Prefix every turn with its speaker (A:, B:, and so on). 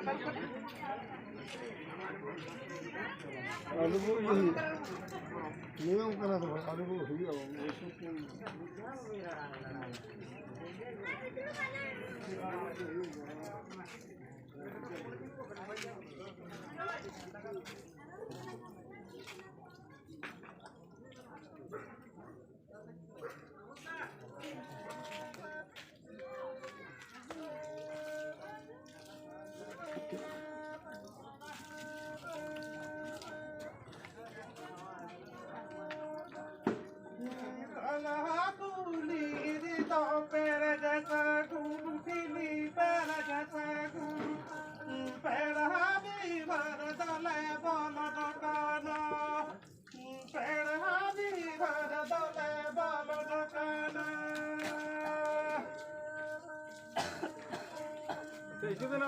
A: आलू को यही नियम करना तो आलू को हुई
B: इसी दिन